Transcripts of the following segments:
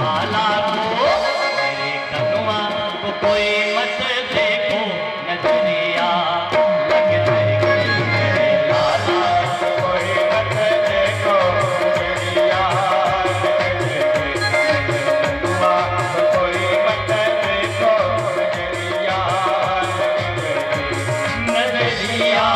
माला को मेरे कनुआ को कोई मत देखो, नजरिया लग जाएगी मेरे लाला को कोई मत देखो, नजरिया लग जाएगी कनुआ को कोई मत देखो, नजरिया लग जाएगी, नजरिया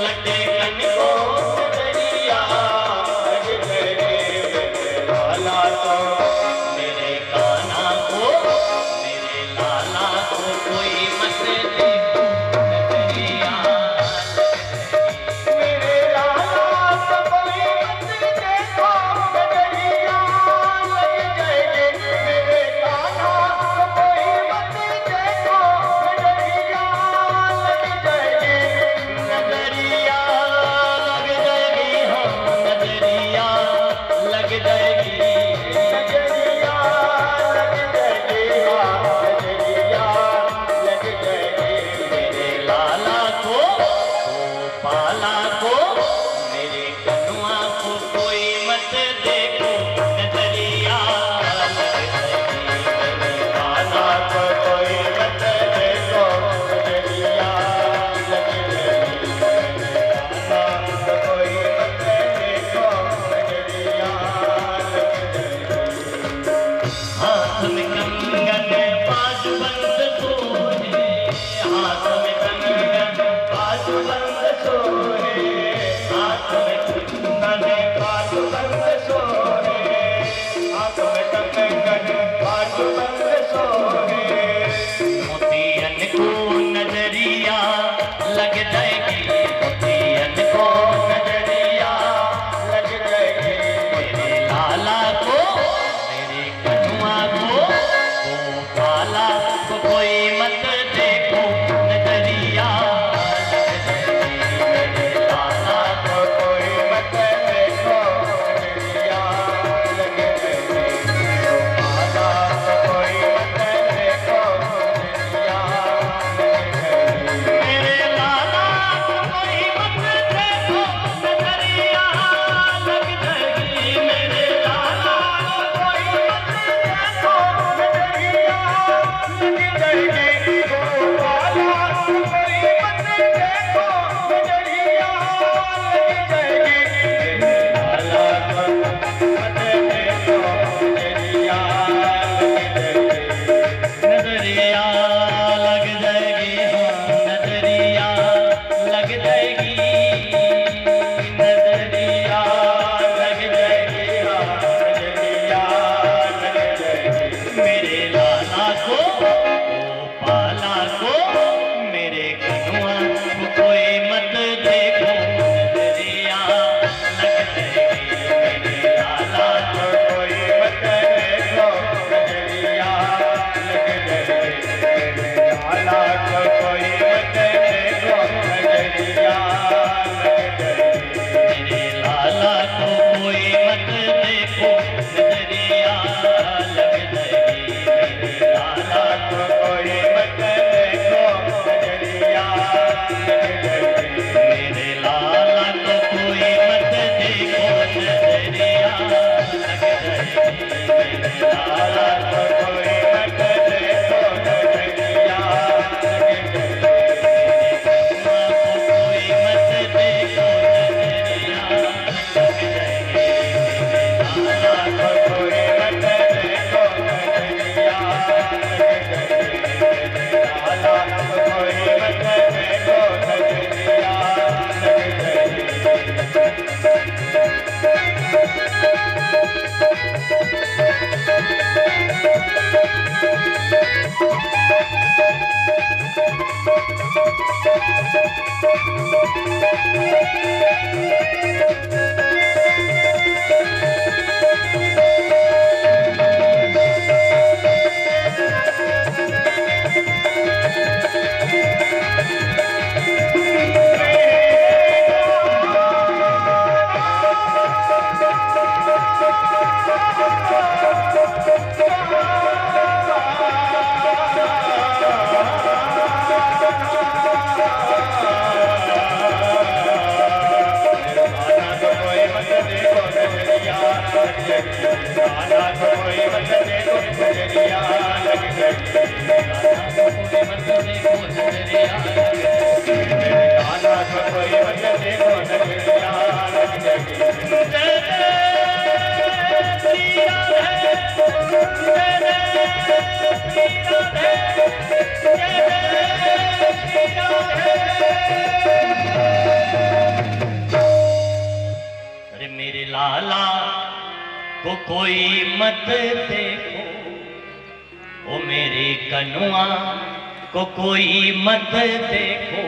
लटे कन को अरे मेरे लाला को कोई मत देखो, ओ मेरे कनुआ को कोई मत देखो,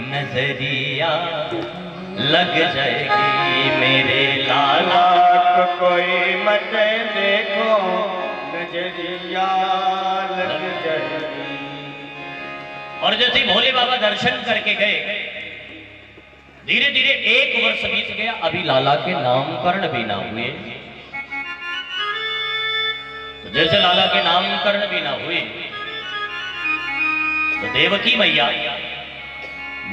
नजरिया लग जाएगी। मेरे लाला को कोई मत देखो, नजरिया लग जाएगी। और जैसे ही भोले बाबा दर्शन करके गए, धीरे धीरे 1 वर्ष बीत गया, अभी लाला के नामकरण भी ना हुए। तो जैसे लाला के नामकरण भी ना हुए, तो देवकी मैया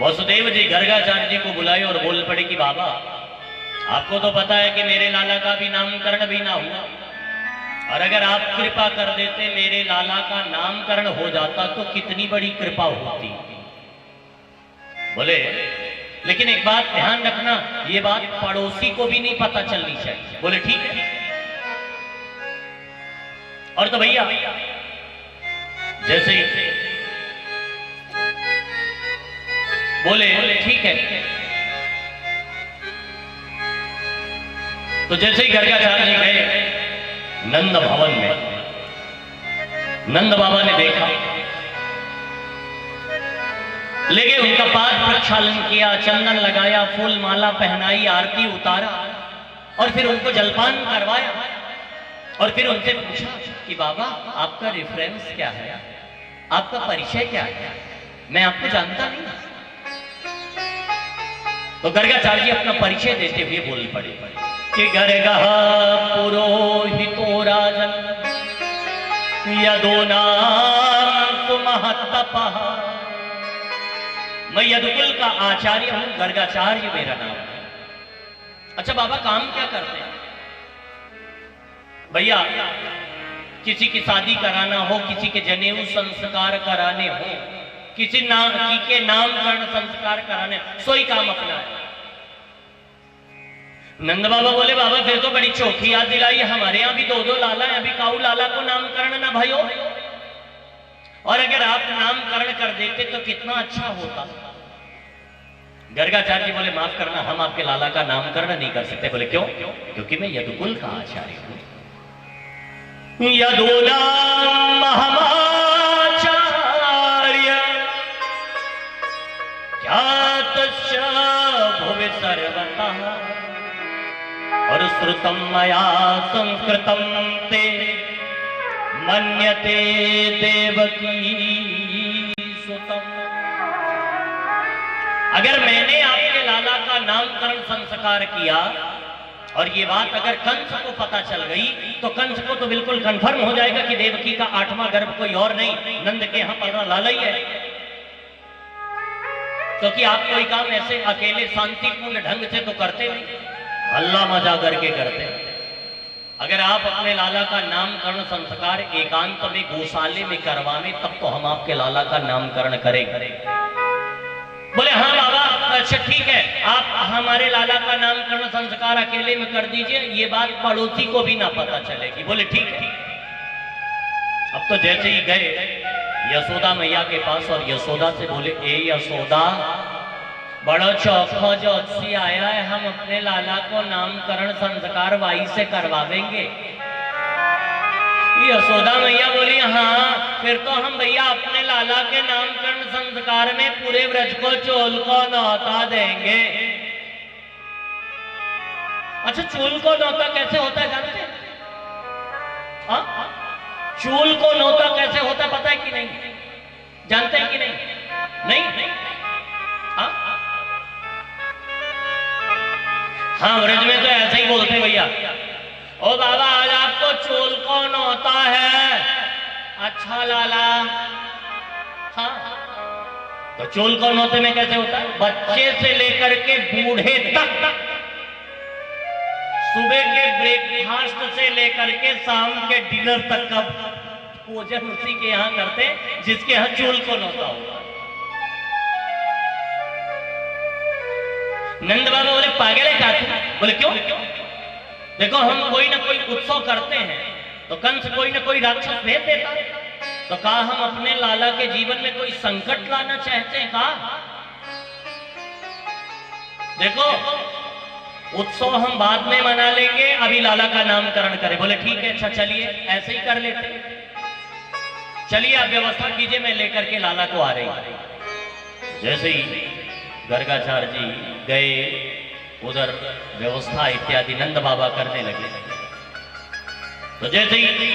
वसुदेव जी गर्गाचार्य जी को बुलाए और बोल पड़े कि बाबा, आपको तो पता है कि मेरे लाला का भी नामकरण भी ना हुआ, और अगर आप कृपा कर देते मेरे लाला का नामकरण हो जाता तो कितनी बड़ी कृपा होती। बोले लेकिन एक बात ध्यान रखना, ये बात पड़ोसी को भी नहीं पता चलनी चाहिए। बोले ठीक है। और तो भैया जैसे बोले ठीक है, तो जैसे ही गर्गाचार्य जी गए नंद भवन में, नंद बाबा ने देखा, ले गए, उनका पाद प्रक्षालन किया, चंदन लगाया, फूल माला पहनाई, आरती उतारा, और फिर उनको जलपान करवाया, और फिर उनसे पूछा कि बाबा आपका रेफरेंस क्या है, आपका परिचय क्या है, मैं आपको जानता नहीं। तो गर्गाचार्य जी अपना परिचय देते हुए बोल पड़े कि गर्गा पुरोहितो राजन यदो नाम महत्तपः, मैं यदुकुल का आचार्य हूं, गर्गाचार्य मेरा नाम है। अच्छा बाबा काम क्या करते हैं? भैया किसी की शादी कराना हो, किसी के जनेऊ संस्कार कराने हो, किसी के नामकरण संस्कार कराने, सोई काम अपना है। नंद बाबा बोले बाबा फिर तो बड़ी चौखी याद दिलाई, हमारे यहाँ भी 2-2 लाला है, अभी काऊ लाला को नामकरण ना भयो, और अगर आप नामकरण कर देते तो कितना अच्छा होता। गर्गाचार्य जी बोले माफ करना, हम आपके लाला का नामकरण नहीं कर सकते। बोले क्यों? क्योंकि मैं यदुकुल का आचार्य हूं। यदो नाम भुवि सर्वतः, और श्रुतम मया संस्कृतम ते मन्यते देवकी सुतम। अगर मैंने आपके लाला का नामकरण संस्कार किया और ये बात अगर कंस को पता चल गई तो कंस को तो बिल्कुल कंफर्म हो जाएगा कि देवकी का 8वां गर्भ कोई और नहीं, नंद के यहां पल रहा लाला ही है। क्योंकि आप कोई काम ऐसे अकेले शांतिपूर्ण ढंग से तो करते नहीं, हल्ला मजा करके करते। अगर आप अपने लाला का नामकरण संस्कार एकांत में गौशाले में करवाने तब तो हम आपके लाला का नामकरण करेंगे। बोले हाँ बाबा अच्छा ठीक है, आप हमारे लाला का नामकरण संस्कार अकेले में कर दीजिए, ये बात पड़ोसी को भी ना पता चलेगी। बोले ठीक है। अब तो जैसे ही गए यशोदा मैया के पास और यशोदा से बोले ए यशोदा, बड़ा चौखा ज्योतिषी आया है, हम अपने लाला को नामकरण संस्कार वाई से करवा देंगे। यशोदा मैया बोली हाँ, फिर तो हम भैया अपने लाला के नामकरण संस्कार में पूरे व्रज को चोल को न्योता देंगे। अच्छा, चूल को न्योता कैसे होता है जानते हैं? हाँ, चूल को न्योता कैसे होता है पता है कि नहीं? जानते हैं कि नहीं? नहीं? हाँ, हाँ, व्रज में तो ऐसे ही बोलते हैं भैया, ओ बाबा आज आपको चूल को न्योता है। अच्छा लाला। हाँ, तो चूल को न्योते में कैसे होता है? बच्चे से लेकर के बूढ़े तक, सुबह के ब्रेकफास्ट से लेकर के शाम के डिनर तक का भोजन उसी के यहाँ करते हैं जिसके यहाँ चूल को न्योता होगा। नंद बाबा बोले पागल है क्या तू? बोले क्यों? देखो हम कोई ना कोई उत्सव करते हैं तो कंस कोई ना कोई राक्षस भेज देता, तो कहा हम अपने लाला के जीवन में कोई संकट लाना चाहते हैं? कहा देखो उत्सव हम बाद में मना लेंगे, अभी लाला का नामकरण करें। बोले ठीक है, अच्छा चलिए ऐसे ही कर लेते हैं। चलिए आप व्यवस्था कीजिए, मैं लेकर के लाला को आ रही। जैसे ही गर्गाचार्य जी गए, उधर व्यवस्था इत्यादि नंद बाबा करने लगे। तो जैसे ही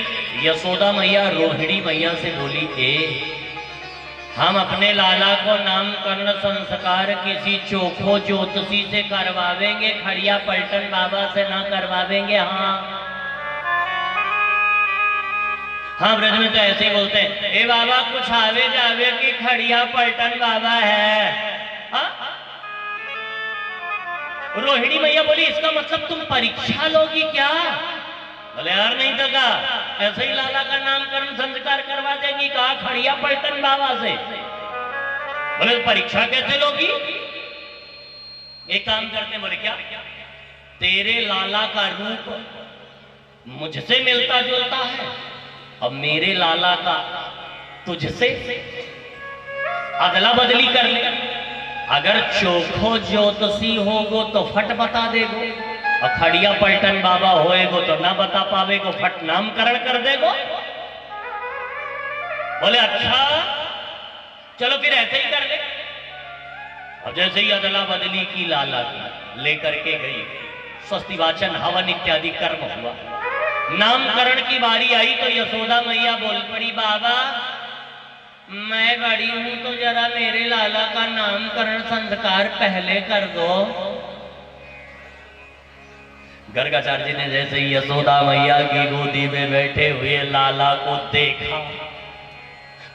यशोदा मैया रोहिणी मैया से बोली, हम अपने लाला को नामकरण संस्कार किसी चोखो ज्योतिषी से करवावेंगे, खड़िया पलटन बाबा से ना करवावेंगे। हाँ हाँ, ब्रज में तो ऐसे ही बोलते हैं, ए बाबा कुछ आवे जावे कि खड़िया पलटन बाबा है। हाँ? रोहिणी मैया बोली इसका मतलब तुम परीक्षा लोगी क्या? बोले यार नहीं तो क्या, ऐसे ही लाला का नामकरण संस्कार करवा देगी। कहा खड़िया पलटन बाबा से। बोले परीक्षा कैसे लोगी? एक काम करते, बोले क्या, तेरे लाला का रूप मुझसे मिलता जुलता है, अब मेरे लाला का तुझसे अदला बदली कर ले। अगर चोखो ज्योतिषी होगो तो फट बता देगो, और खड़िया पलटन बाबा होएगो तो ना बता पावेगो, फट नामकरण कर देगो। बोले अच्छा चलो फिर ऐसे ही कर ले। अब जैसे ही अदला बदली की लाला की लेकर के गई, स्वस्ति वाचन हवन इत्यादि कर्म हुआ, नामकरण की बारी आई तो यशोदा मैया बोल पड़ी, बाबा मैं बड़ी हूं तो जरा मेरे लाला का नामकरण संस्कार पहले कर दो। गर्गाचार्य जी ने जैसे ही यशोदा मैया की गोदी में बैठे हुए लाला को देखा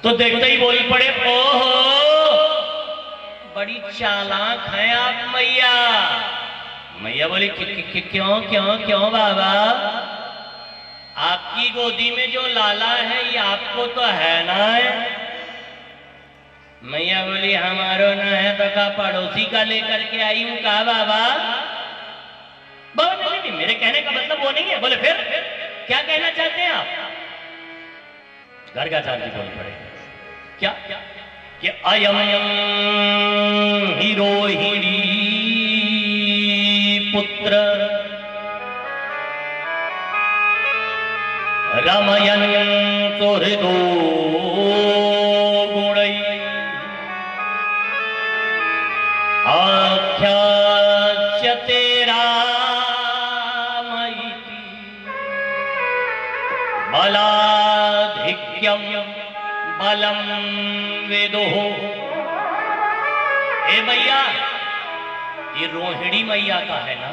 तो देखते ही बोल पड़े, ओहो बड़ी चालाक है आप मैया। मैया बोली क्यों क्यों क्यों बाबा, आपकी गोदी में जो लाला है ये आपको तो है ना है? मैया बोली हमारो ना है तो का पड़ोसी का लेकर के आई हूं। कहा बाबा? बोले नहीं, मेरे कहने का मतलब वो नहीं है। बोले फिर क्या कहना चाहते हैं आप? गर्गाचार्य जी बोल पड़े, क्या कि अयम ही रोहिणी पुत्र रमयन हृदो गुणै आख्यास्यते रामैति बलाधिक्यं बलम विदुः। ए मैया, ये रोहिणी मैया का है ना?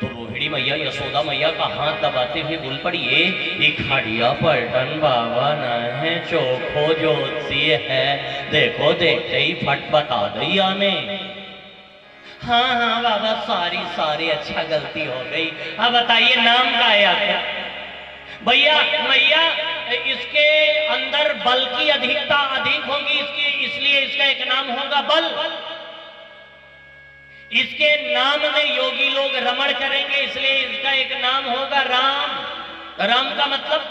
तो रोहिणी मैया यशोदा मैया का हाथ दबाते हुए बोल पड़ी, ये खड़िया पलटन बाबा ना है, चोखो ज्योतिषी है, देखो देखते ही फट बता दिया ने। हाँ हाँ बाबा सारी अच्छा गलती हो गई। अब बताइए नाम का है आपका? भैया मैया इसके अंदर बल की अधिकता अधिक होगी, इसलिए इसका एक नाम होगा बल। इसके नाम में योगी लोग रमण करेंगे, इसलिए इसका एक नाम होगा राम। राम का मतलब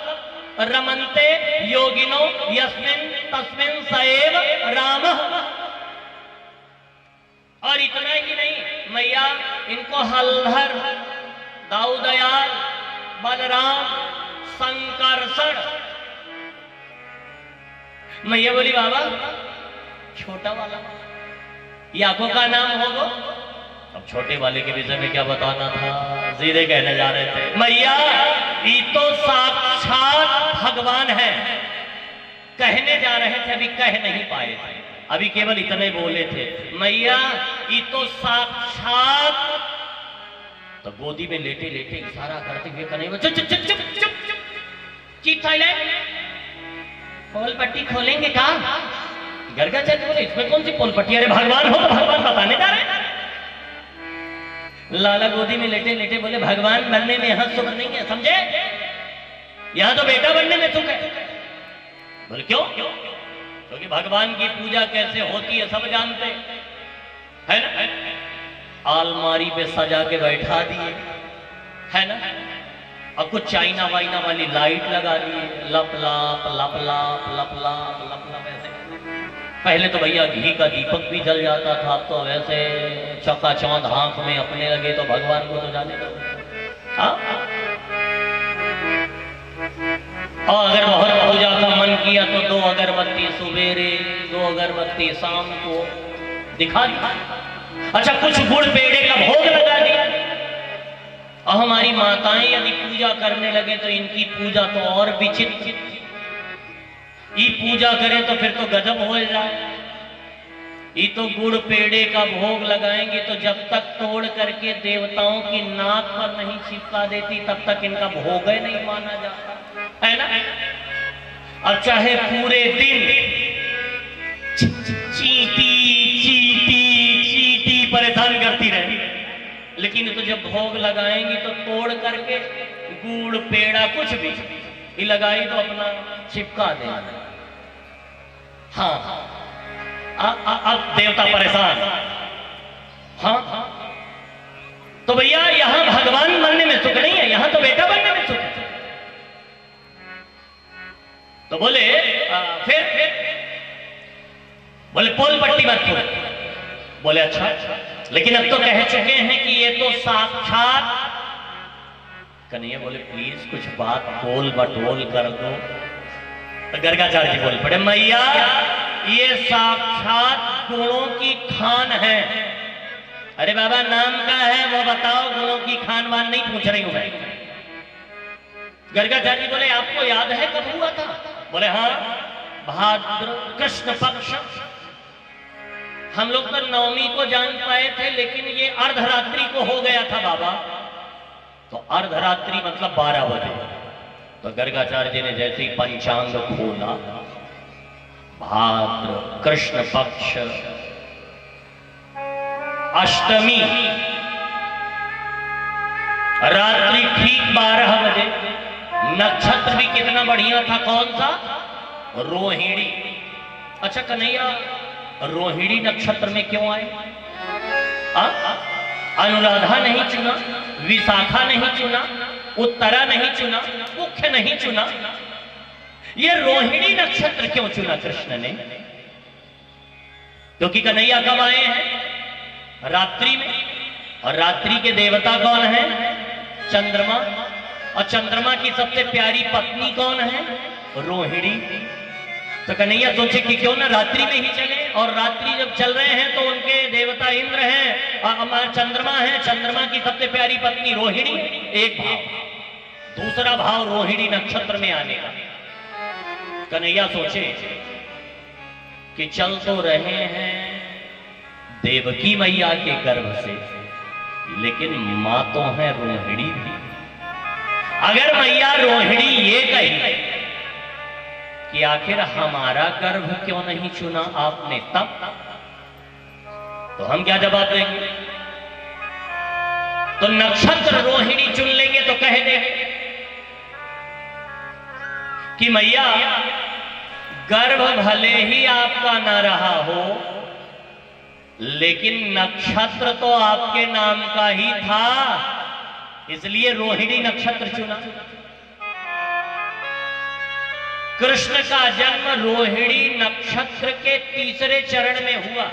रमनते योगिनो यस्मिन तस्मिन सएव रामः। और इतना ही नहीं, मैया इनको हलधर, दाऊदयाल, बलराम, संकर्षण। मैया बोली बाबा छोटा वाला, ये आंखों का नाम होगा। अब छोटे वाले के विषय में क्या बताना था, सीधे कहने जा रहे थे मैया ये तो साक्षात भगवान है। कहने जा रहे थे, अभी कह नहीं पाए थे, अभी केवल इतने बोले थे मैया ये तो साक्षात। तो गोदी में लेटे लेटे इशारा करते हुए कन्हैया चुप चुप चुप चुप चुप चीप साइलेंट, पोल पट्टी खोलेंगे का? गर्गाचार्य बोले इसमें कौन सी पोल पट्टी, अरे भगवान हो तो भगवान बताने जा रहे हैं। लाला गोदी में लेटे लेटे बोले भगवान बनने में यहां सुख नहीं है, समझे? यहां तो बेटा बनने में सुख है। बोले क्यों? क्योंकि भगवान की पूजा कैसे होती है सब जानते है ना। अलमारी पे सजा के बैठा दिए है ना, और कुछ चाइना वाइना वाली लाइट लगा दिए, लप लाप लप लाप लप लाप लप लाप ऐसे। पहले तो भैया घी का दीपक भी जल जाता था, अब तो वैसे चकाचौंध आंख में अपने लगे तो भगवान को तो जाने दो। हाँ, और अगर बहुत पूजा का मन किया तो 2 अगरबत्ती सुबेरे 2 अगरबत्ती शाम को दिखा दिया। अच्छा कुछ गुड़ पेड़े का भोग लगा दिया। और हमारी माताएं यदि पूजा करने लगे तो इनकी पूजा तो और विचित्र, ये पूजा करें तो फिर तो गजब हो जाए। ये तो गुड़ पेड़े का भोग लगाएंगे तो जब तक तोड़ करके देवताओं की नाक पर नहीं चिपका देती तब तक इनका भोग ही नहीं माना जाता है ना। अब चाहे पूरे दिन चींटी चींटी चींटी परेशान करती रहे, लेकिन तो जब भोग लगाएंगी तो तोड़ करके गुड़ पेड़ा कुछ भी ये लगाई तो अपना चिपका देना। हाँ, अब देवता परेशान। हाँ, तो भैया यहां भगवान बनने में सुख नहीं है, यहां तो बेटा बनने में सुख है। तो बोले फिर बोले पोल पट्टी मत खोल। बोले अच्छा, लेकिन अब तो कह चुके हैं कि ये तो साक्षात। कन्हैया बोले प्लीज कुछ बात बोल बटोल कर दो। तो गर्गाचार्य जी बोल पड़े मैया ये साक्षात गुणों की खान है। अरे बाबा नाम का है वो बताओ, गुणों की खान वान नहीं पूछ रही हूं मैं। गर्गाचार्य जी बोले आपको याद है कब हुआ था? बोले हाँ, भाद्र कृष्ण पक्ष। हम लोग तो नवमी को जान पाए थे, लेकिन ये अर्धरात्रि को हो गया था बाबा। तो अर्धरात्रि मतलब 12 बजे। तो गर्गाचार्य जी ने जैसे ही पंचांग खोला, भाद्र कृष्ण पक्ष अष्टमी रात्रि ठीक 12 बजे। नक्षत्र भी कितना बढ़िया था, कौन सा? रोहिणी। अच्छा कन्हैया रोहिणी नक्षत्र में क्यों आए? अनुराधा नहीं चुना, विशाखा नहीं चुना, उत्तरा नहीं चुना, मुख्य नहीं चुना, ये रोहिणी नक्षत्र क्यों चुना कृष्ण ने? क्योंकि कन्हैया कब आए हैं? रात्रि में। और रात्रि के देवता कौन है? चंद्रमा। और चंद्रमा की सबसे प्यारी पत्नी कौन है? रोहिणी। तो कन्हैया सोचे कि क्यों ना रात्रि में ही चले। और रात्रि जब चल रहे हैं तो उनके देवता इंद्र हैं और चंद्रमा है, चंद्रमा की सबसे प्यारी पत्नी रोहिणी। एक भाव। दूसरा भाव रोहिणी नक्षत्र में आने का। कन्हैया सोचे कि चल तो रहे हैं देवकी मैया के गर्भ से, लेकिन मां तो है रोहिणी भी। अगर मैया रोहिणी ये कही कि आखिर हमारा गर्भ क्यों नहीं चुना आपने, तब तो हम क्या जवाब देंगे? तो नक्षत्र रोहिणी चुन लेंगे तो कह देंगे कि मैया गर्भ भले ही आपका न रहा हो, लेकिन नक्षत्र तो आपके नाम का ही था, इसलिए रोहिणी नक्षत्र चुना। कृष्ण का जन्म रोहिणी नक्षत्र के तीसरे चरण में हुआ।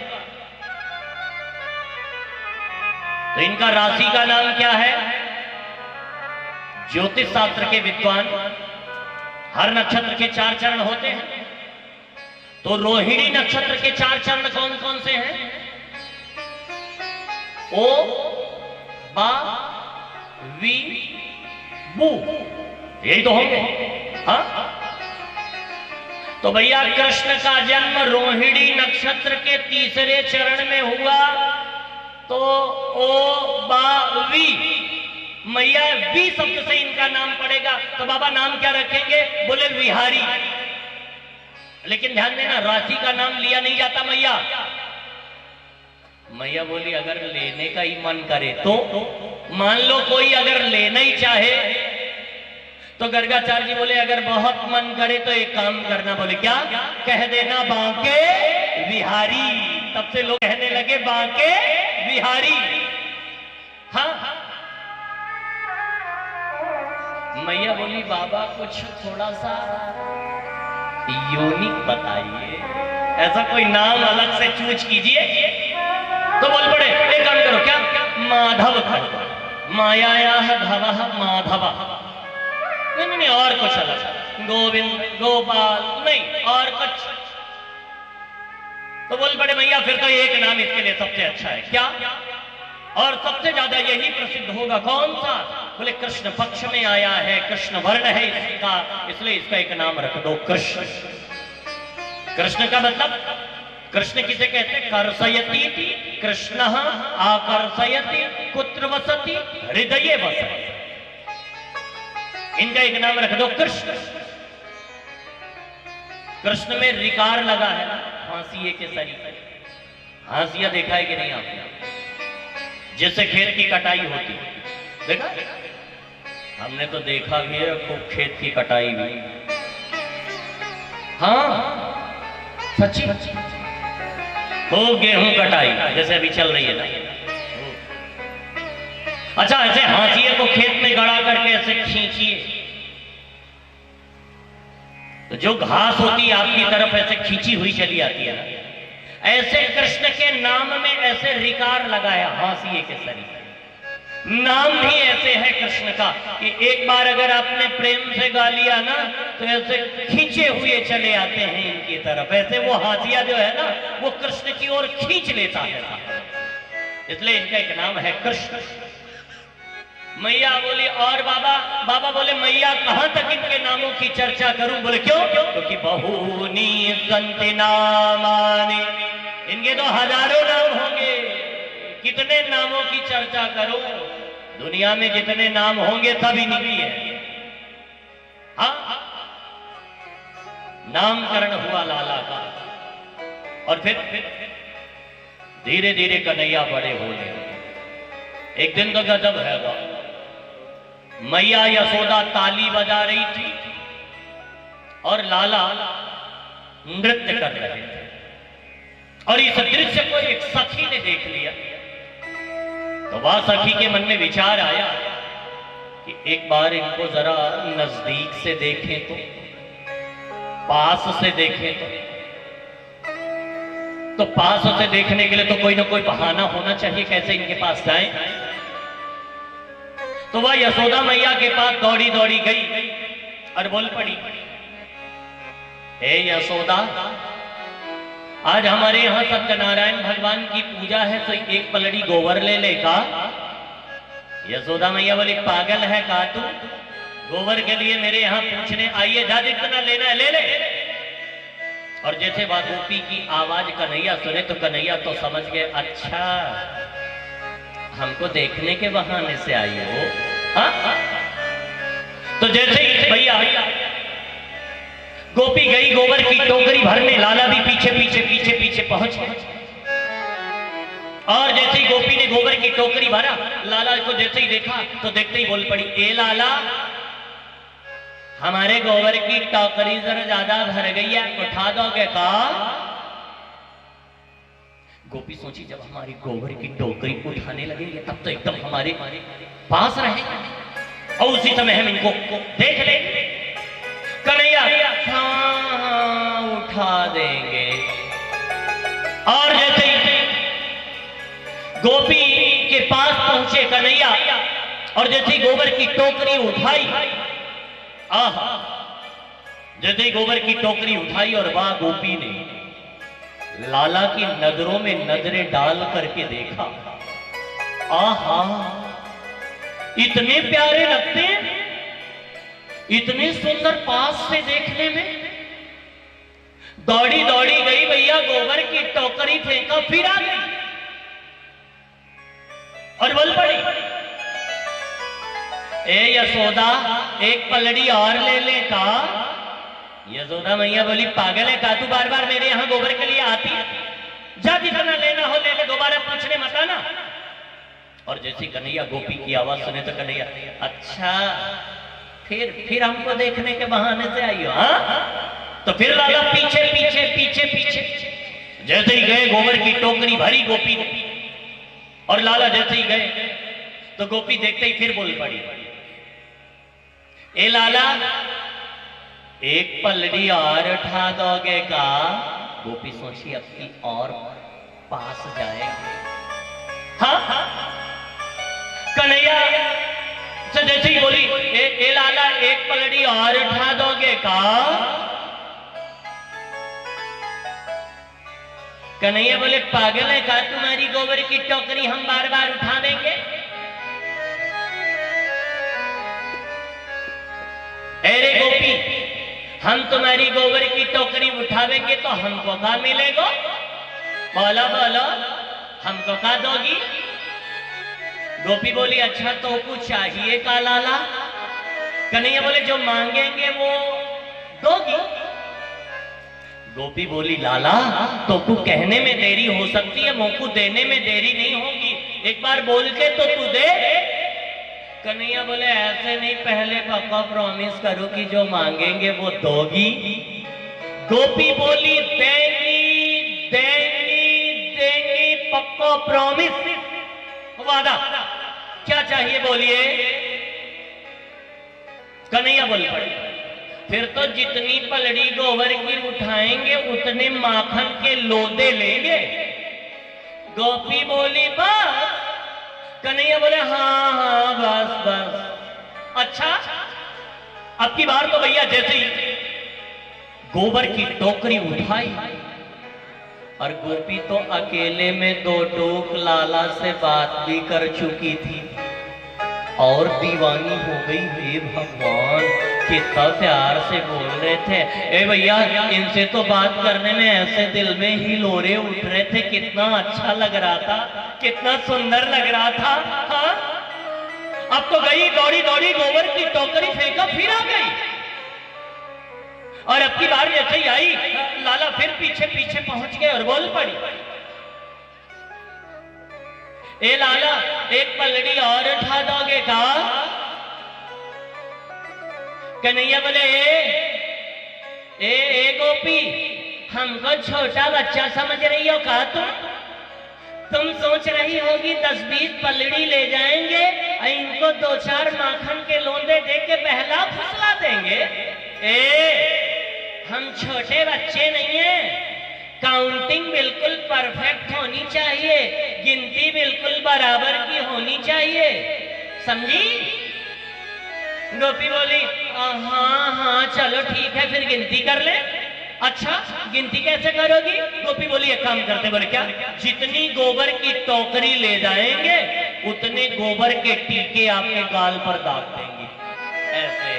तो इनका राशि का नाम क्या है? ज्योतिष शास्त्र के विद्वान हर नक्षत्र के 4 चरण होते हैं। तो रोहिणी नक्षत्र के 4 चरण कौन कौन से हैं? ओ, बा, वी, बू, यही तो होंगे। हाँ, तो भैया कृष्ण का जन्म रोहिणी नक्षत्र के 3रे चरण में हुआ। तो ओ, बा, वी, मैया वी शब्द से इनका नाम पड़ेगा। तो बाबा नाम क्या रखेंगे? बोले विहारी। लेकिन ध्यान देना, राशि का नाम लिया नहीं जाता मैया। मैया बोली अगर लेने का ही मन करे तो मान लो कोई अगर लेना ही चाहे तो गर्गाचार्य जी बोले अगर बहुत मन करे तो एक काम करना। बोले क्या? कह देना बांके बिहारी। तब से लोग कहने लगे बांके बिहारी। हाँ, मैया बोली बाबा कुछ थोड़ा सा यूनिक बताइए, ऐसा कोई नाम अलग से चूज कीजिए। तो बोल पड़े एक काम करो, क्या? माधव कर दो। माया धव माधव। नहीं, और कुछ अलग, गोविंद, गोपाल, नहीं और कुछ। तो बोल पड़े मैया फिर तो एक नाम इसके लिए सबसे अच्छा है। क्या? और सबसे ज्यादा यही प्रसिद्ध होगा। कौन सा? बोले कृष्ण पक्ष में आया है, कृष्ण वर्ण है इसका, इसलिए इसका एक नाम रख दो कृष्ण। कृष्ण का मतलब, कृष्ण किसे कहते? कर्षयति कृष्ण आकर्षयति कुत्र वसति हृदये वसति। इनका एक नाम रख दो कृष्ण। कृष्ण में रिकार लगा है ना, हांसिए के शरीर। हांसिया देखा है कि नहीं आपने? जिससे खेत की कटाई होती, देखा? हमने तो देखा भी है खूब खेत की कटाई भी। हाँ सच्ची, खूब गेहूं कटाई जैसे अभी चल रही है ना। अच्छा, ऐसे हाथिये को खेत में गड़ा करके ऐसे खींचिए तो जो घास होती है आपकी तरफ ऐसे खींची हुई चली आती है ना। ऐसे कृष्ण के नाम में ऐसे रिकार लगाया हाशिए के शरीर। नाम भी ऐसे है कृष्ण का कि एक बार अगर आपने प्रेम से गा लिया ना तो ऐसे खींचे हुए चले आते हैं इनकी तरफ। ऐसे वो हाशिया जो है ना वो कृष्ण की ओर खींच लेता है, इसलिए इनका एक नाम है कृष्ण। मैया बोली और बाबा बोले मैया कहां तक इनके नामों की चर्चा करूं? बोले क्यों? क्योंकि बहुनी संति नामानि, इनके तो हजारों नाम होंगे। कितने नामों की चर्चा करो, दुनिया में जितने नाम होंगे सब इन्हीं की है। हाँ, नामकरण हुआ लाला का और फिर धीरे धीरे कन्हैया बड़े हो गए। एक दिन तो गजब है, मैया यशोदा ताली बजा रही थी और लाला नृत्य कर रहे थे और इस दृश्य को एक सखी ने देख लिया। तो वह सखी के मन में विचार आया कि एक बार इनको जरा नजदीक से देखें तो, पास से देखें तो पास से देखने के लिए तो कोई ना कोई बहाना होना चाहिए, कैसे इनके पास जाएं। तो वह यशोदा मैया के पास दौड़ी दौड़ी गई और बोल पड़ी, हे यशोदा, आज हमारे यहाँ सत्यनारायण भगवान की पूजा है तो एक पलड़ी गोबर ले ले का। यशोदा मैया बोली, पागल है का तू? गोबर के लिए मेरे यहाँ पूछने आइए, जा जितना लेना है ले ले। और जैसे गोपी की आवाज कन्हैया सुने तो कन्हैया तो समझ गए, अच्छा हमको देखने के बहाने से आई हो। हाँ? तो जैसे ही भैया गोपी गई गोबर की टोकरी भरने, लाला भी पीछे पीछे पीछे पीछे पहुंच गए। और जैसे ही गोपी ने गोबर की टोकरी भरा, लाला को जैसे ही देखा तो देखते ही बोल पड़ी, ए लाला, हमारे गोबर की टोकरी जरा ज्यादा भर गई है, उठा दोगे का? गोपी सोची जब हमारी गोबर की टोकरी उठाने लगेंगे तब तो एकदम हमारे पास रहेंगे और उसी समय हम इनको देख लेंगे। कन्हैया हाँ उठा देंगे। और जैसे ही गोपी के पास पहुंचे कन्हैया और जैसे ही गोबर की टोकरी उठाई, आहा, जैसे ही गोबर की टोकरी उठाई और वह गोपी ने लाला की नजरों में नजरें डाल करके देखा, आहा, इतने प्यारे लगते हैं, इतने सुंदर पास से देखने में। दौड़ी दौड़ी गई भैया, गोबर की टोकरी फेंका, फिर आ गई और बोल पड़ी, ए यशोदा, एक पलड़ी और ले ले का। यशोदा मैया बोली, पागल है का तू, बार बार मेरे यहां गोबर के लिए आती है, जा जितना लेना हो ले ले, दोबारा पूछने मत आना। और जैसी कन्हैया गोपी की आवाज सुने तो कन्हैया, अच्छा फिर हमको देखने के बहाने से आई हो, हाँ? तो फिर लाला पीछे पीछे पीछे पीछे, जैसे ही गए गोबर की टोकरी भरी गोपी ने, और लाला जैसे ही गए तो गोपी देखते ही फिर बोल पड़ी, ए लाला, एक पलड़ी और उठा दोगे का। गोपी सोची अब की और पास जाएंगे। हाँ, कन्हैया से जैसे ही बोली, ए लाला, एक पलड़ी और उठा दोगे का। कन्हैया बोले, पागल है का, तुम्हारी गोबर की टोकरी हम बार बार उठा देंगे। अरे गोपी, हम तुम्हारी गोबर की टोकरी उठावेंगे तो हमको क्या मिलेगा? बोलो बोलो, हमको क्या दोगी? गोपी बोली, अच्छा तो कुछ चाहिए का लाला? कन्हैया बोले, जो मांगेंगे वो दोगी। गोपी बोली, लाला, तो तू कहने में देरी हो सकती है, मोकू देने में देरी नहीं होगी, एक बार बोल के तो तू दे। कन्हैया बोले, ऐसे नहीं, पहले पक्का प्रॉमिस करो कि जो मांगेंगे वो दोगी। गोपी बोली, देंगी देंगी देंगी, पक्का प्रॉमिस, वादा। क्या चाहिए बोलिए? कन्हैया बोल पड़े, फिर तो जितनी पलड़ी गोबर की उठाएंगे उतने माखन के लोदे लेंगे। गोपी बोली, बस। कन्हैया बोले, हाँ हाँ बस बस। अच्छा, अब की बार तो भैया जैसे ही गोबर की टोकरी उठाई, और गोपी तो अकेले में दो टोक लाला से बात भी कर चुकी थी और दीवानी हो गई। हे भगवान, कितना प्यार से बोल रहे थे। ए भैया, इनसे तो बात करने में ऐसे दिल में ही लोरे उठ रहे थे, कितना अच्छा लग रहा था, कितना सुंदर लग रहा था। हाँ, अब तो गई दौड़ी दौड़ी, गोबर की टोकरी फेंका, फिर आ गई। और अब की बार जैसे ही आई, लाला फिर पीछे पीछे पहुंच गए और बोल पड़ी, ए लाला, एक पलड़ी और उठा दोगे का। कन्हैया बोले, ए गोपी, हमको छोटा बच्चा समझ रही हो का तुम सोच रही होगी 10-20 पलड़ी ले जाएंगे और इनको 2-4 माखन के लोंदे दे के बहला फुसला देंगे। हम छोटे बच्चे नहीं हैं, काउंटिंग बिल्कुल परफेक्ट होनी चाहिए, गिनती बिल्कुल बराबर की होनी चाहिए, समझी? गोपी बोली, हाँ हाँ चलो ठीक है, फिर गिनती कर ले। अच्छा, गिनती कैसे करोगी? गोपी बोली, एक काम करते। बोले, क्या? जितनी गोबर की टोकरी ले जाएंगे उतने गोबर के टीके आपके गाल पर दाग देंगे। ऐसे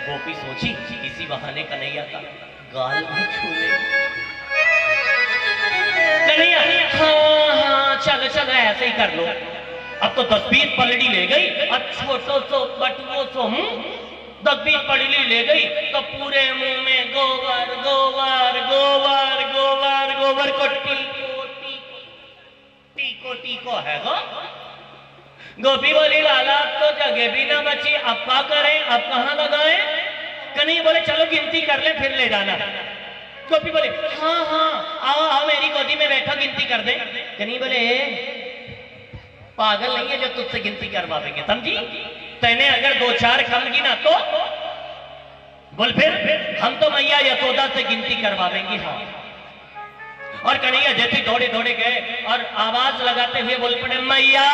गोपी सोची, इसी बहाने कन्हैया का गाल भी छू लेंगे। कन्हैया, हाँ चलो चलो ऐसे ही कर लो। अब तो 10-20 पलड़ी ले गई, अब छोटो सो बटुओ सो 10-20 पलड़ी ले गई तो पूरे मुंह में गोबर गोबर गोबर गोबर गोबर को टीको टीको टीको टीको है गो। गोपी बोली, लाला तो जगह भी ना बची, अब क्या करें, अब कहाँ लगाए? कन्हैया बोले, चलो गिनती कर ले फिर ले जाना। गोपी बोले, हाँ हाँ आओ आओ मेरी गोदी में बैठो, गिनती कर दे। कन्हैया बोले, पागल नहीं है जो तुझसे गिनती करवा देंगे, समझी? तैने अगर 2-4 कम गिना तो बोल, फिर हम तो मैया यशोदा से गिनती करवा देंगे। हाँ। और कन्हैया जैसे दौड़े दौड़े गए और आवाज लगाते हुए बोल पड़े, मैया,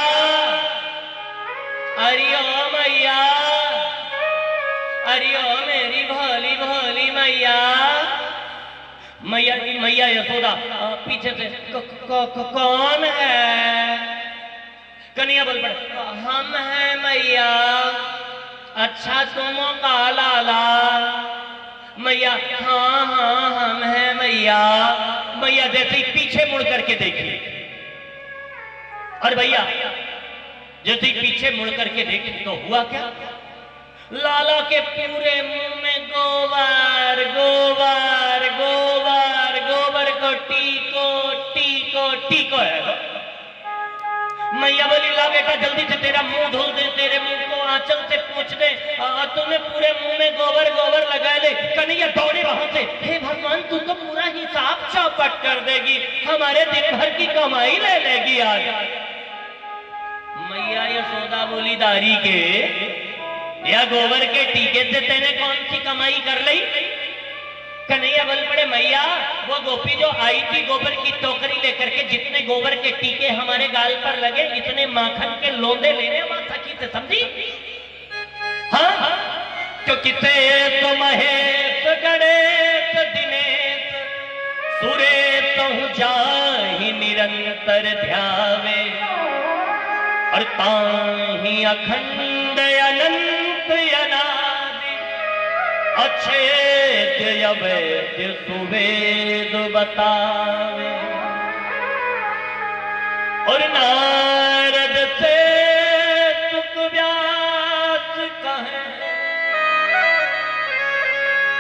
अरे ओ मैया, अरे ओ मेरी भोली भोली मैया, मैया मैया यशोदा पीछे से कौन है? कन्हैया बोल पड़े, हम हैं मैया। अच्छा तुम का लाला? मैया हाँ हाँ हम हैं मैया। मैया जैसे ही पीछे मुड़ करके देखी, और भैया जैसे ही पीछे मुड़ करके देखी तो हुआ क्या? लाला के पूरे मुंह में गोबर गोबर गोबर गोबर को टीको टीको टीको है। मैया बोली ला बेटा जल्दी से तेरा मुंह धो दे, तेरे मुंह को आंचल से पोंछ दे, तूने पूरे मुंह में गोबर गोबर लगा ले। कन्हैया दौड़े वहां से, हे भगवान तू तो पूरा हिसाब चौपट कर देगी, हमारे दिन भर की कमाई ले लेगी आज। मैया यशोदा बोली दारी के या गोबर के टीके से तेने कौन सी कमाई कर ली? कन्हैया बोल पड़े मैया वो गोपी जो आई थी गोबर की टोकरी लेकर के, जितने गोबर के टीके हमारे गाल पर लगे इतने माखन के लोंदे लेने मां सखी से, समझी? हाँ क्योंकि ते तो महेश गणेश दिनेश सुरेश हूँ जाहि निरंतर ध्यावे, और ताहि अखंड अनंत अनादि अच्छेद अवैध सुवेद बतावे। और नारद से तुक व्यास कहे,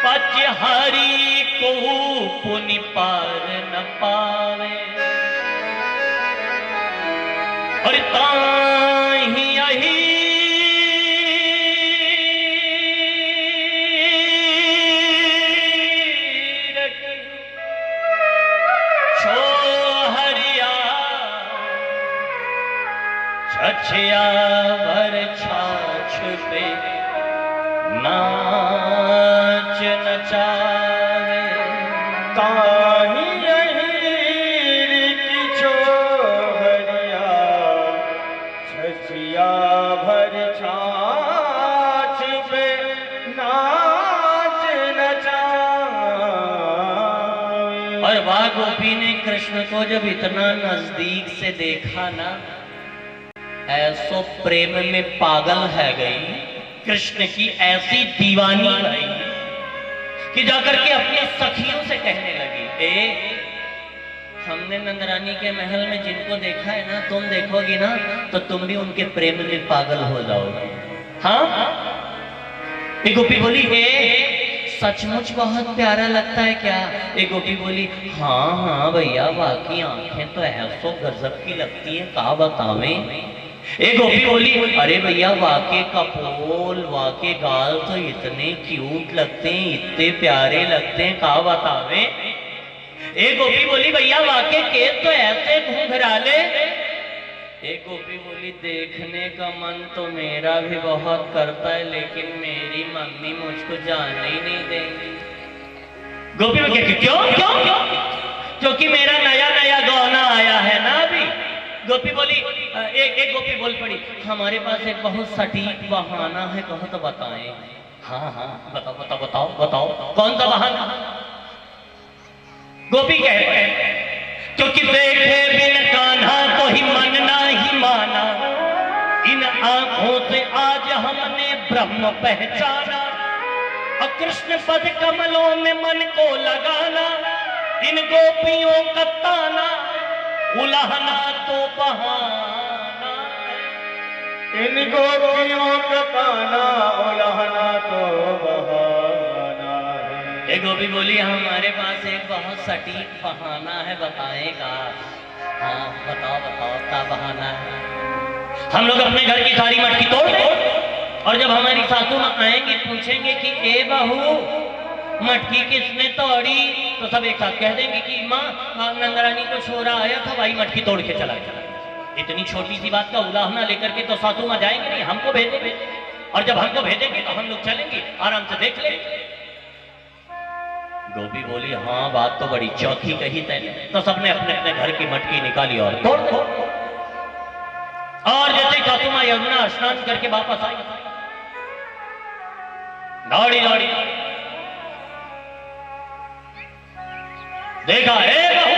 पचहरी को पुनि पार न पावे। और ताहि अही छछिया भर छाछ पे नाच नचावे। ताहि अहीर की छोहरिया छछिया भर छाछ पे नाच नचावे। और वह गोपी ने कृष्ण को जब इतना नजदीक से देखा ना, ऐसो प्रेम में पागल है गई, कृष्ण की ऐसी दीवानी गई कि जाकर के अपनी सखियों से कहने लगी, हमने नंदरानी के महल में जिनको देखा है ना, तुम देखोगी ना तो तुम भी उनके प्रेम में पागल हो जाओगी। हाँ एक गोपी बोली, सचमुच बहुत प्यारा लगता है क्या? एक गोपी बोली, हाँ हाँ भैया वाकई आंखें तो ऐसो गजब की लगती है, का बतावे। एक गोपी बोली, अरे भैया वाके कपोल वाके गाल तो इतने क्यूट लगते हैं, इतने प्यारे लगते हैं, का बतावे। एक गोपी बोली, भैया वाके केस तो ऐसे घुंघराले। एक गोपी बोली, देखने का मन तो मेरा भी बहुत करता है, लेकिन मेरी मम्मी मुझको जाने ही नहीं देगी। गोपी बोली, क्यों क्यों क्यों? क्योंकि मेरा नया नया गौना आया है ना अभी। गोपी बोली, एक गोपी बोल पड़ी, हमारे पास एक बहुत सटीक बहाना है, कहो तो बताएं। हाँ हाँ बताओ बताओ बताओ बताओ, कौन सा बहाना? गोपी कह रहे, क्योंकि देखे बिन कान्हा तो ही मन ना ही माना, इन आंखों से आज हमने ब्रह्म पहचाना, और कृष्ण पद कमलों में मन को लगाना, इन गोपियों का ताना उलाहना तो बहाना है। इन गोपियों का ताना उलाहना तो बहाना है। एक गोपी बोली, हमारे पास एक बहुत सटीक बहाना है, बताएगा? हाँ बताओ बताओ क्या बहाना है? हम लोग अपने घर की सारी मटकी तोड़ दें, और जब हमारी सासू माँ आएंगी पूछेंगे कि ए बहू मटकी किसने तोड़ी, तो सब एक साथ कह देंगे कि माँ नंदरानी को छोरा आया था, भाई मटकी तोड़ के चला गया। इतनी छोटी सी बात का उलाहना लेकर के तो सासू माँ जाएंगे नहीं, हमको भेजेंगे, और जब हमको भेजेंगे तो हम लोग चलेंगे, आराम से देख लेंगे। गोपी बोली, हाँ बात तो बड़ी चौथी कही तैने। तो सबने अपने अपने घर की मटकी निकाली और तोड़ दो। और जैसे सासू माँ यमुना स्नान करके वापस आई, दौड़ी दौड़ी देखा, ए बहू,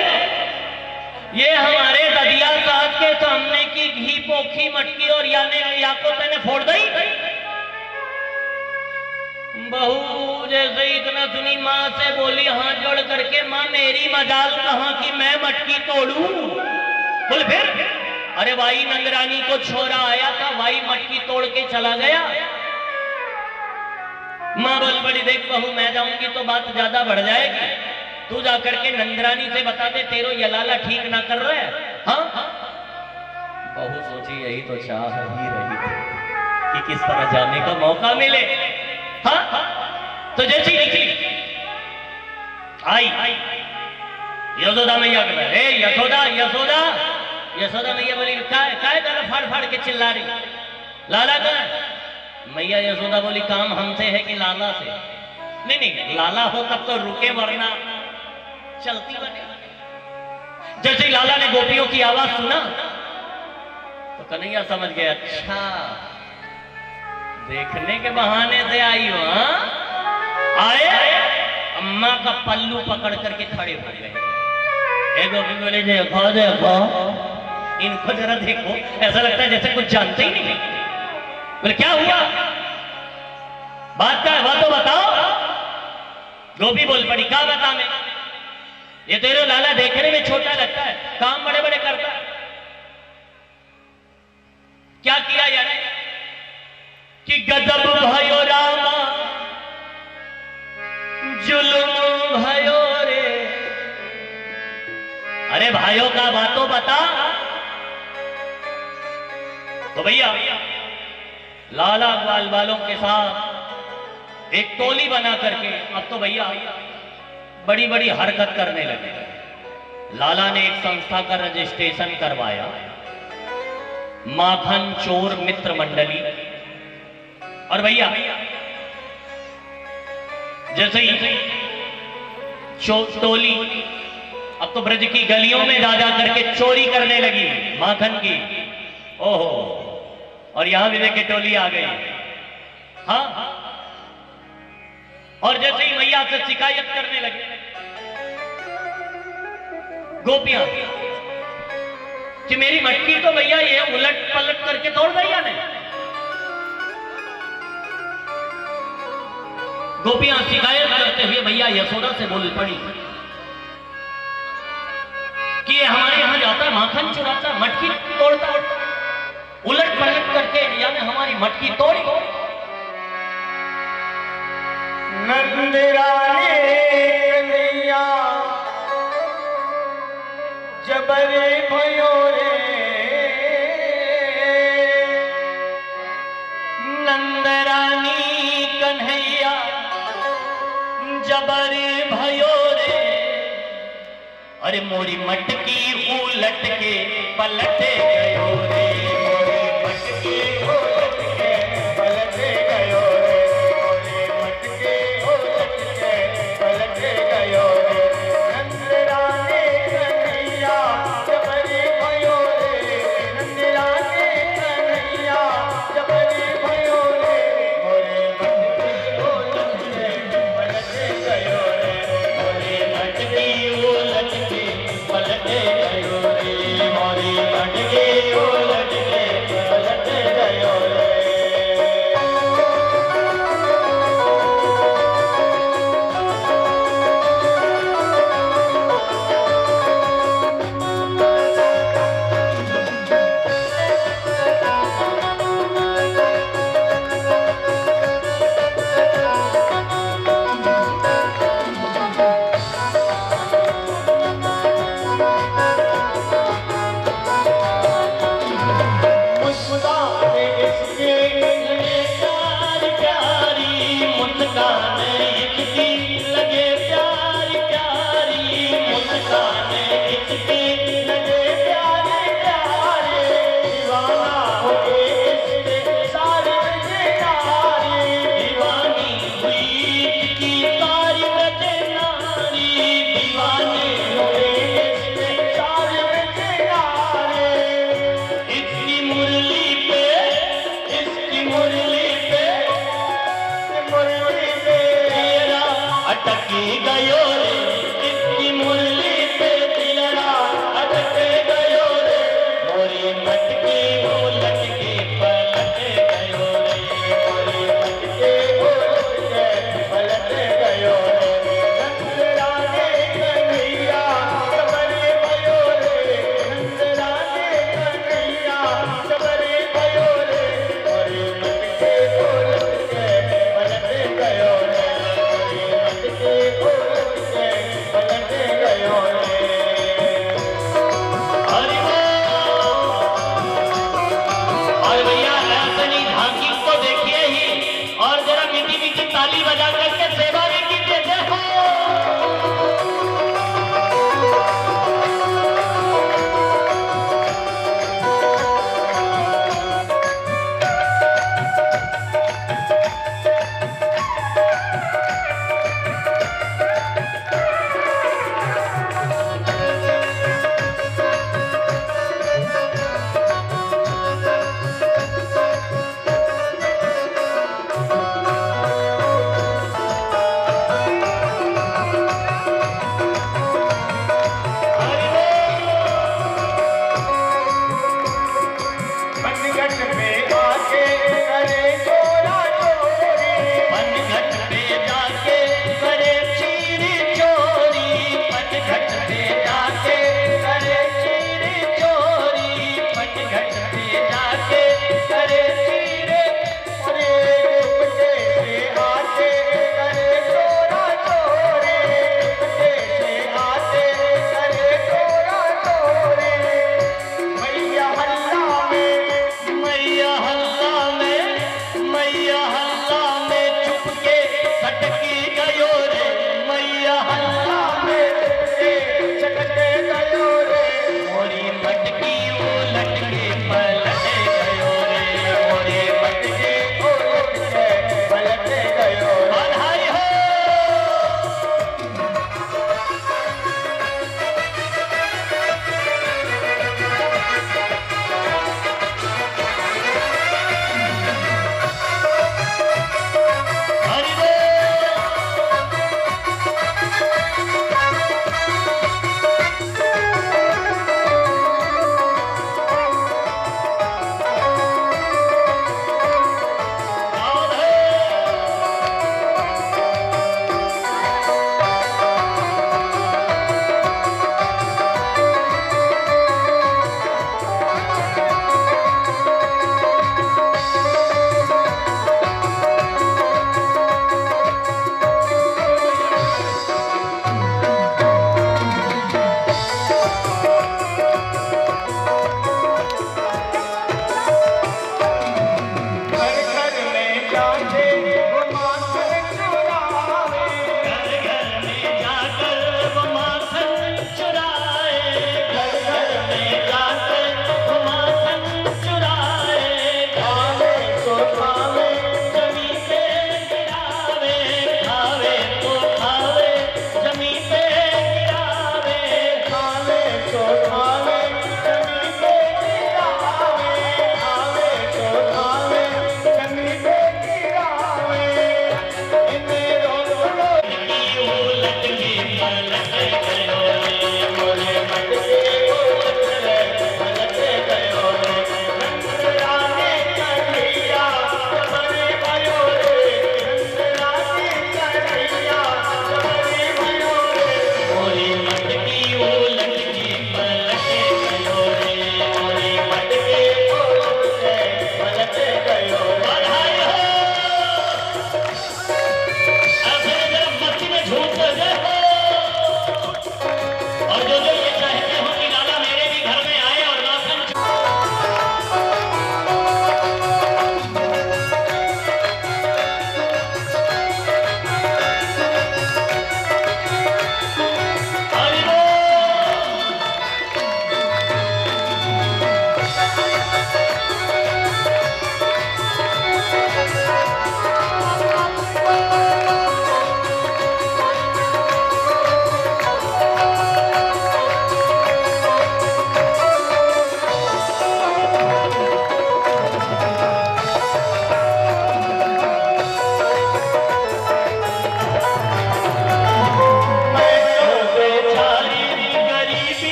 ये हमारे ददिया साहब के सामने की घी पोखी मटकी और या को तैने फोड़ दी। बहू जैसे इतना सुनी माँ से बोली हाथ जोड़ करके, माँ मेरी मजाल कहाँ की मैं मटकी तोड़ू। बोल फिर, अरे भाई नंदरानी को छोरा आया था, भाई मटकी तोड़ के चला गया। माँ बोल पड़ी, देख बहू मैं जाऊंगी तो बात ज्यादा बढ़ जाएगी, तू जाकर के नंदरानी से बता दे तेरो ये लाला ठीक ना कर रहा है। हाँ, बहू सोची यही तो चाह ही रही थी कि किस तरह जाने का मौका मिले। हाँ, तो जैसी निकली आई यशोदा मैया के पास, ए यशोदा यशोदा यशोदा मैया बोली, काय गला फाड़ फाड़ के चिल्ला रही, लाला का? मैया यशोदा बोली, काम हमसे है कि लाला से? नहीं नहीं, लाला हो तब तो रुके, वरना चलती बने। जैसे लाला ने गोपियों की आवाज सुना तो कन्हैया समझ गया, अच्छा देखने के बहाने से आई हो। आए अम्मा का पल्लू पकड़ करके खड़े हो गए। एक गोपी बोले, देखो देखो इनको जरा देखो, ऐसा लगता है जैसे कुछ जानते ही नहीं। बोले क्या हुआ, बात क्या है, बात तो बताओ। गोपी बोल पड़ी, क्या बता मैं, ये तेरे लाला देखने में छोटा लगता है, काम बड़े बड़े करता है। क्या किया यार कि गजब भयो रामा जुल्म भयो रे। अरे भाइयों का बातों बता। तो भैया लाला ग्वाल वालों के साथ एक टोली बना करके अब तो भैया बड़ी बड़ी हरकत करने लगे। लाला ने एक संस्था का रजिस्ट्रेशन करवाया, माखन चोर मित्र मंडली। और भैया जैसे ही टोली अब तो ब्रज की गलियों में जा जा करके चोरी करने लगी माखन की। ओहो, और यहां भी देखे टोली आ गई। हाँ, और जैसे ही मैया से शिकायत करने लगे गोपियां कि मेरी मटकी तो भैया ये उलट पलट करके तोड़ भैया ने। गोपियां शिकायत करते हुए भैया यशोदा से बोल पड़ी कि ये हमारे यहां जाता है, माखन चुराता, मटकी तोड़ता, उलट पलट करके भैया ने हमारी मटकी तोड़ी। नंदरानी कन्हैया जबरे भयो रे, नंदरानी कन्हैया जबर भयो रे। अरे मोरी मटकी उलट के पलट गयो रे, मोरी मटकी उलट के पलट गयो रे, मोरी मटकी उलट के पलट गयो रे। नंदरानी कन्हैया जबरे भयो रे, नंदरानी कन्हैया जबरे भयो रे, मोरे मटकी उलट के पलट गयो रे, मोरी मटकी उलट के पलट गयो रे, मोरी मटकी उलट अटकी गयो रे इसकी मुरली पे दिलरा अटक गयो रे मोरी मटकी वो लटकी पलट गयो रे मोरी मटकी वो लटके पलट गयो रे नंदराने कन्हैया सबरी भयो रे नंदराने कन्हैया सबरी भयो रे मोरी मटकी वो लटके पलट गयो रे मोरी मटकी वो लटके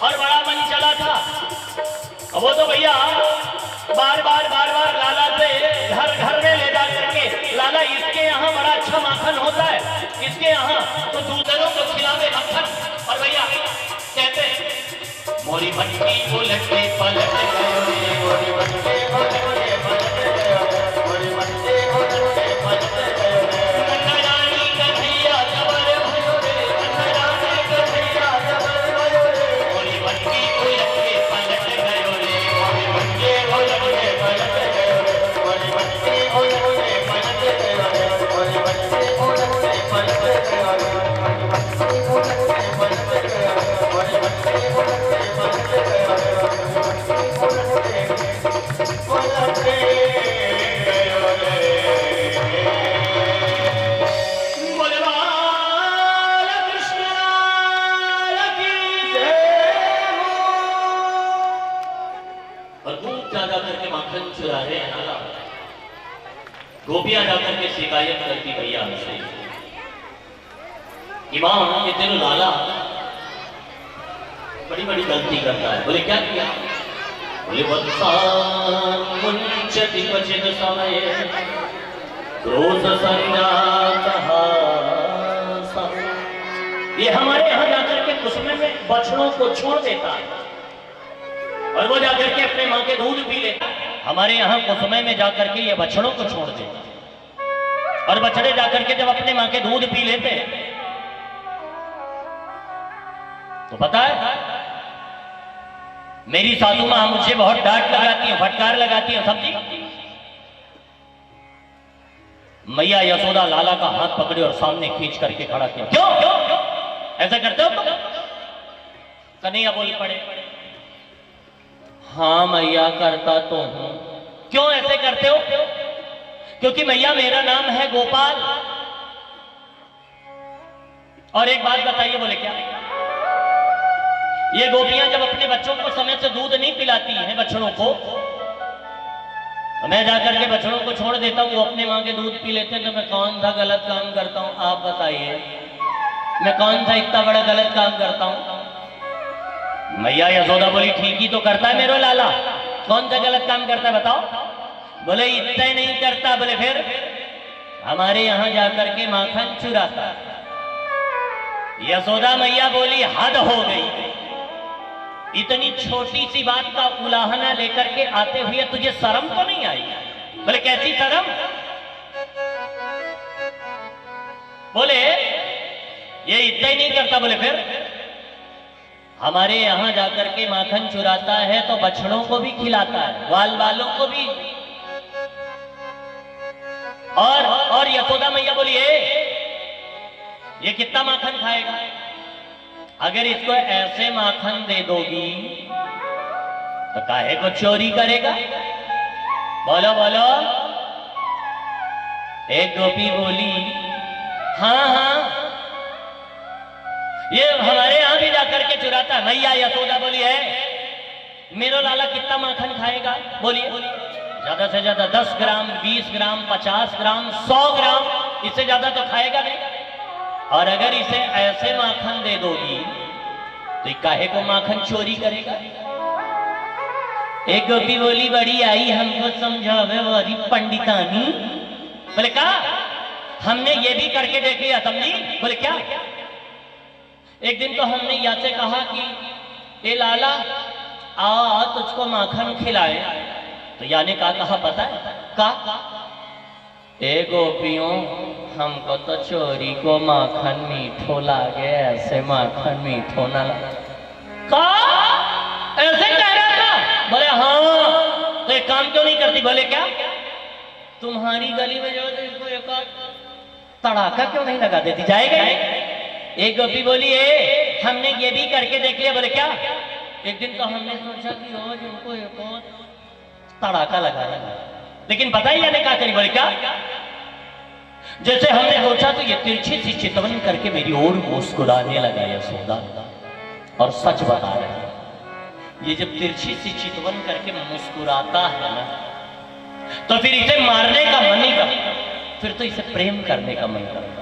और बड़ा मन चला था। अब वो तो भैया बार बार लाला से घर घर में ले जा करके, लाला इसके यहाँ बड़ा अच्छा माखन होता है, इसके यहाँ तो दूसरों को खिलावे मक्खन। और भैया कहते मोरी मटकी को लटके पलट गए, मोरी मटकी को लटके पलट गए, मोरी मटकी को लटके पलट गए। नंदरानी कन्हैया जबर भयो रे, नंदरानी कन्हैया जबर भयो रे, मोरी मटकी को लटके पलट गए रे, मोरी मटकी को लटके पलट गए रे, मोरी मटकी को लटके पलट गए रे, मोरी मटकी को लटके पलट गए रे, मोरी मटकी को लटके पलट गए रे, मोरी मटकी को लटके पलट गए रे, मोरी मटकी को लटके पलट गए रे। बोले बाला कृष्ण की जय हो। और खूब ज्यादा करके माखन चुरा रहे हैं लाला। गोपियां जाकर के शिकायत करती भैया हमसे, इमाम ये तेरे लाला बड़ी बड़ी गलती करता है। बोले क्या किया? बोले वत्सामुंचति क्वचित् समय क्रोध संजातः सः। ये हमारे यहाँ जाकर के कुसुमे में बछड़ों को छोड़ देता है और वो जाकर के अपने माँ के दूध पी लेता है। हमारे यहाँ कुसुमे में जाकर के ये बछड़ों को छोड़ देता है और बछड़े जाकर के जब अपने माँ के दूध पी लेते हैं तो पता है मेरी सासू मां मुझे बहुत डांट लगाती है, फटकार लगाती है। समझी? मैया यशोदा लाला का हाथ पकड़े और सामने खींच करके खड़ा किया। क्यों क्यों क्यों ऐसा करते हो तुम? कन्हैया बोल पड़े, हाँ मैया करता तो हूं। क्यों ऐसे करते हो? क्योंकि मैया मेरा नाम है गोपाल। और एक बात बताइए, बोले क्या? ये गोपियां जब अपने बच्चों को समय से दूध नहीं पिलाती हैं बछड़ों को, तो मैं जाकर के बछड़ों को छोड़ देता हूं, वो अपने मां के दूध पी लेते हैं। तो मैं कौन सा गलत काम करता हूं? आप बताइए, मैं कौन सा इतना बड़ा गलत काम करता हूं? मैया यशोदा बोली, ठीक ही तो करता है मेरा लाला। कौन सा गलत काम करता है बताओ? बोले इतना ही नहीं करता। बोले फिर? हमारे यहां जाकर के माखन चुराता। यशोदा मैया बोली, हद हो गई, इतनी छोटी सी बात का उलाहना लेकर के आते हुए तुझे शर्म तो नहीं आई? बोले कैसी शर्म? बोले ये इतना ही नहीं करता। बोले फिर? हमारे यहां जाकर के माखन चुराता है तो बछड़ों को भी खिलाता है, बाल बालों को भी। और यशोदा मैया बोली, ये कितना माखन खाएगा? अगर इसको ऐसे माखन दे दोगी तो काहे को चोरी करेगा? बोलो बोलो। एक गोपी बोली, हाँ हाँ ये हमारे यहाँ भी जाकर के चुराता। मैया यशोदा बोली है मेरा लाला कितना माखन खाएगा? बोलिए ज्यादा से ज्यादा 10 ग्राम, 20 ग्राम, 50 ग्राम, 100 ग्राम, इससे ज्यादा तो खाएगा नहीं। और अगर इसे ऐसे माखन दे दोगी तो ये काहे को माखन चोरी करेगा? एक गोपी बोली बड़ी आई हमको समझावे वाली पंडितानी। बोले क्या? हमने ये भी करके देख लिया समझी। बोले क्या? एक दिन तो हमने या से कहा कि ए लाला आ तुझको माखन खिलाए, तो या ने कहा पता है का? ए गोपियों हमको तो चोरी को माखन मीठो लागे, ऐसे माखन मीठो ना लगे। का ऐसे कह रहा था? बोले हाँ। तो एक काम क्यों नहीं करती? बोले क्या? तुम्हारी गली में जो इसको एक तड़ाका क्यों नहीं लगा देती? जाएगा। एक गोपी बोली है हमने ये भी करके देख लिया। बोले क्या? एक दिन तो हमने सोचा कि रोज उनको एक और तड़ाका लगाना, लेकिन पता ही यानी क्या करी? बोले क्या? जैसे हमने सोचा तो ये तिरछी सी चितवन करके मेरी ओर मुस्कुराने लगा यशोदा। और सच बता रहे हैं, ये जब तिरछी सी चितवन करके मुस्कुराता है ना, तो फिर इसे मारने का मन नहीं करता, फिर तो इसे प्रेम करने का मन करता।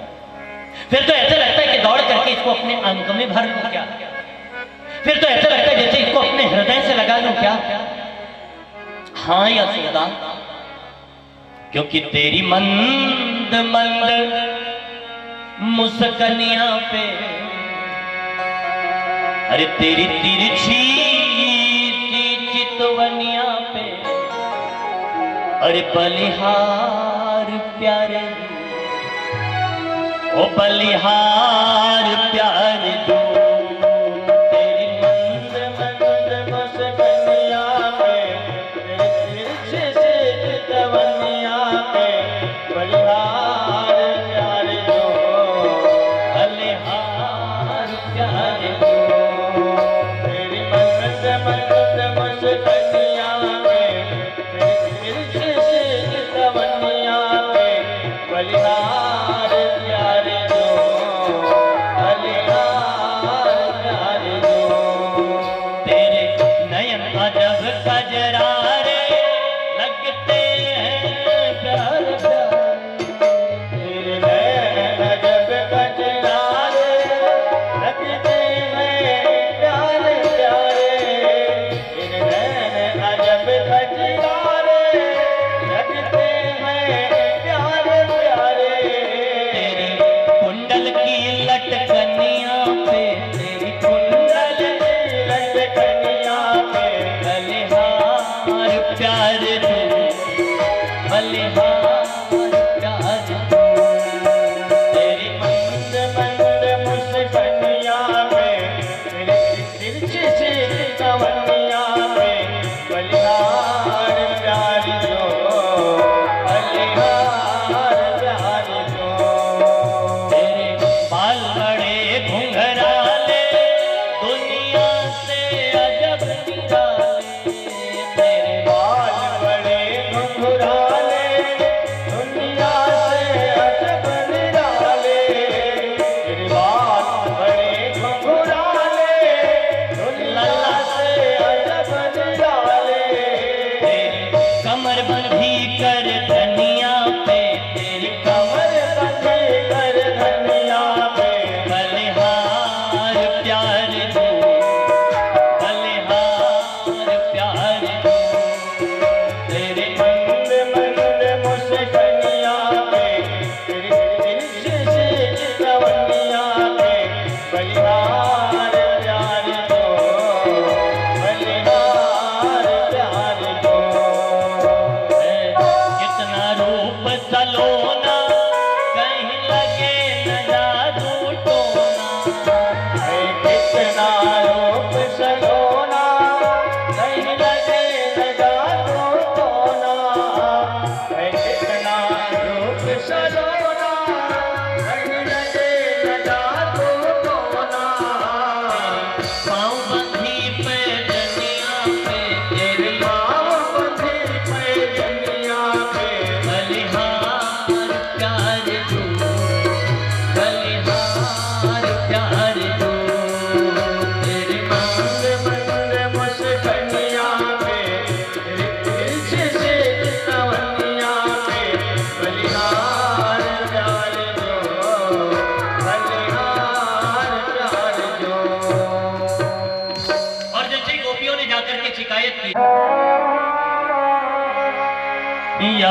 फिर तो ऐसा लगता है कि दौड़ करके इसको अपने अंग में भर लूं क्या? फिर तो ऐसा लगता है जैसे इसको अपने हृदय से लगा लूं क्या? हाँ यशोदा, क्योंकि तेरी मंद मंद मुस्कनिया पे, अरे तेरी तिरछी सी चितवनिया पे, अरे बलिहार प्यारे, ओ बलिहार प्यारे दो। तेरी मंद मंद मुस्कनिया पे, तेरी तिरछी सी चितवनिया पे, बलिहार प्यारे दो, बलिहार प्यारे दो। तेरी मंद मंद मुस्कनिया पे, तेरी तिरछी सी चितवनिया पे, बलिहार प्यारे दो, बलिहार प्यारे दो। तेरे नयन अजब कजरारे लगते हैं प्यारे प्यारे। तेरे नयन अजब कजरारे लगते हैं प्यारे प्यारे। तेरे नयन अजब कजरारे लगते हैं प्यारे प्यारे। तेरी कुंडल की लटकनिया पे, तेरी कुंडल की लटकनिया पे, बलिहार प्यारे दो, बलिहार प्यारे दो। तेरी मंद मंद मुस्कनिया पे, तेरी तिरछी सी चितवनिया पे, बलिहार प्यारे दो, बलिहार प्यारे दो। तेरे बाल बड़े घुंघराले, दुनिया से अजब निराले। तेरे बाल बड़े घुंघराले, दुनिया से अजब निराले। तेरे बाल बड़े घुंघराले, दुनिया से अजब निराले। तेरी कमर बंधी कर धनिया पे, तेरी कमर बंधी कर धनिया पे, बलिहार प्यारे दो, बलिहार प्यारे दो। तेरे मंद मंद मुस्कनिया पे, तेरी तिरछी सी चितवनिया पे, बलिहार प्यारे दो, बलिहार प्यारे दो। कितना रूप सलोना, कहीं लगे न जादू टोना। कितना रूप सलोना, कहीं लगे न जादू टोना। कितना रूप सलोना, कहीं लगे न जादू टोना। पाँव बंधी पे दुनिया पे, तेरे पाँव बंधी पे दुनिया पे, बलिहार प्यारे दो, बलिहार प्यारे दो।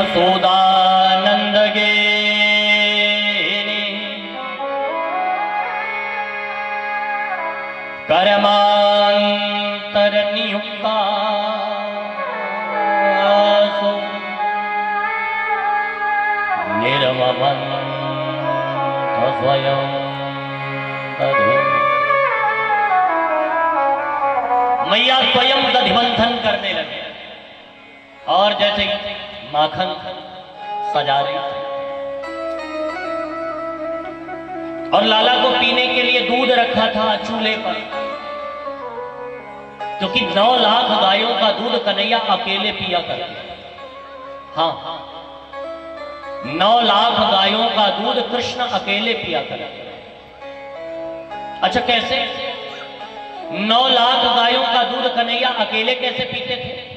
यशोदानंद गे कर्मांतर नियुक्ता निर्ममन्त स्वयं दधि। मैया स्वयं दधिमंथन करने लगे और जैसे माखन सजा रही थी और लाला को पीने के लिए दूध रखा था चूल्हे पर, क्योंकि 9 लाख गायों का दूध कन्हैया अकेले पिया करते। हाँ, 9 लाख गायों का दूध कृष्ण अकेले पिया करते। अच्छा, कैसे 9 लाख गायों का दूध कन्हैया अकेले कैसे पीते थे?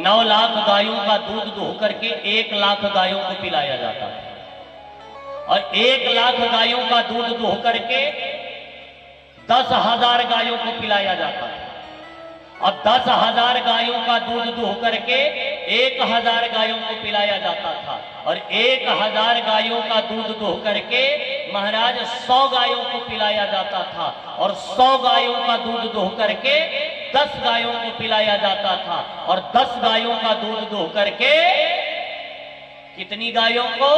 9 लाख गायों का दूध दुह करके 1 लाख गायों को पिलाया जाता था और 1 लाख गायों का दूध दुह करके 10,000 गायों को पिलाया जाता था और 10,000 गायों का दूध दुह करके 1,000 गायों को पिलाया जाता था और 1,000 गायों का दूध दुह करके महाराज 100 गायों को पिलाया जाता था और 100 गायों का दूध दुह करके 10 गायों को पिलाया जाता था और 10 गायों का दूध दुह करके कितनी गायों को?